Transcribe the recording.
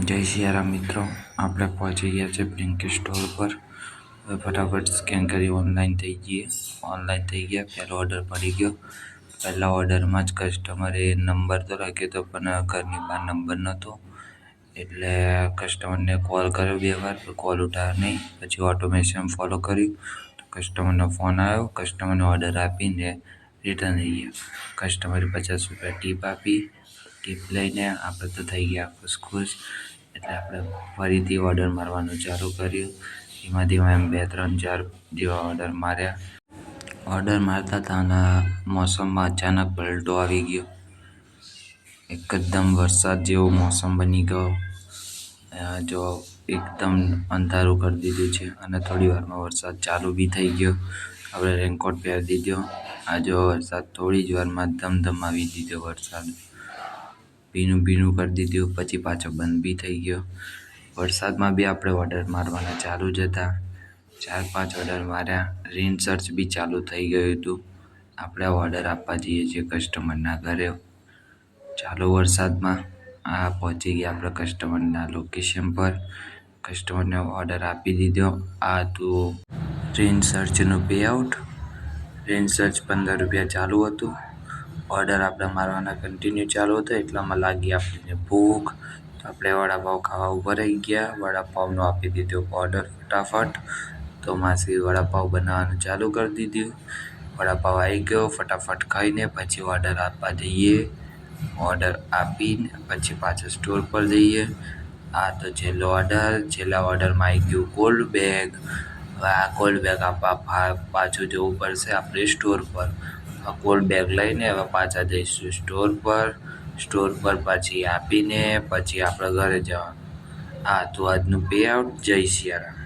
જય સિયારામ મિત્રો, આપણે પહોંચી ગયા છે બ્લિંકિટ સ્ટોર પર. હવે ફટાફટ સ્કેન કરી ઓનલાઈન થઈ ગયા. પહેલો ઓર્ડર પડી ગયો. પહેલા ઓર્ડરમાં જ કસ્ટમરે નંબર તો રાખ્યો હતો, પણ ઘરની બહાર નંબર નહોતો. એટલે કસ્ટમરને કોલ કર્યો 2 વાર, કોલ ઉઠાવ્યો નહીં. પછી ઓટોમેશન ફોલો કર્યું તો કસ્ટમરનો ફોન આવ્યો. કસ્ટમરને ઓર્ડર આપીને રિટર્ન થઈ ગયા. કસ્ટમરે ₹50 ટીપ આપી. ટીપ લઈને આપણે તો થઈ ગયા ખુશ. એટલે આપણે ફરીથી ઓર્ડર મારવાનું ચાલુ કર્યું. ધીમે એમ 2, 3, 4 જેવા ઓર્ડર માર્યા. ઓર્ડર મારતા હતા અને મોસમમાં અચાનક પલટો આવી ગયો. એકદમ વરસાદ જેવો મોસમ બની ગયો. જો એકદમ અંધારું કરી દીધું છે અને થોડી વારમાં વરસાદ ચાલુ બી થઈ ગયો. આપણે રેનકોટ પહેરી દીધો. આ જો વરસાદ થોડી જ વારમાં ધમધમાવી દીધો. વરસાદ ભીનું કરી દીધું, પછી પાછો બંધ બી થઈ ગયો. વરસાદમાં બી આપણે ઓર્ડર મારવાના ચાલુ જ હતા. 4-5 ઓર્ડર માર્યા. રેન સર્ચ બી ચાલુ થઈ ગયું હતું. આપણે ઓર્ડર આપવા જઈએ છીએ કસ્ટમરના ઘરે. ચાલુ વરસાદમાં પહોંચી ગયા આપણે કસ્ટમરના લોકેશન પર. કસ્ટમરને ઓર્ડર આપી દીધો. આ હતું રેન સર્ચનું પેઆઉટ. રેન સર્ચ ₹15 ચાલુ હતું. ઓર્ડર આપણે મારવાના કન્ટિન્યુ ચાલુ હતો. એટલામાં લાગી આપણને ભૂખ, તો આપણે વડાપાવ ખાવા ઊભા રહી ગયા. વડાપાવનો આપી દીધો ઓર્ડર ફટાફટ. તો માસી વડાપાવ બનાવવાનું ચાલુ કરી દીધું. વડાપાવ આવી ગયો. ફટાફટ ખાઈને પછી ઓર્ડર આપવા જઈએ. ઓર્ડર આપીને પછી પાછા સ્ટોર પર જઈએ. આ તો છેલ્લા ઓર્ડરમાં આવી ગયું કોલ્ડ બેગ. હવે આ કોલ્ડ બેગ આપવા પાછું જવું પડશે આપણે સ્ટોર પર. આ કોલ્ડ બેગ લઈને હવે પાછા જઈશું સ્ટોર પર પાછી આપીને પછી આપણે ઘરે જવાનું. આ તો આજનું પેઆઉટ. જય સિયારામ.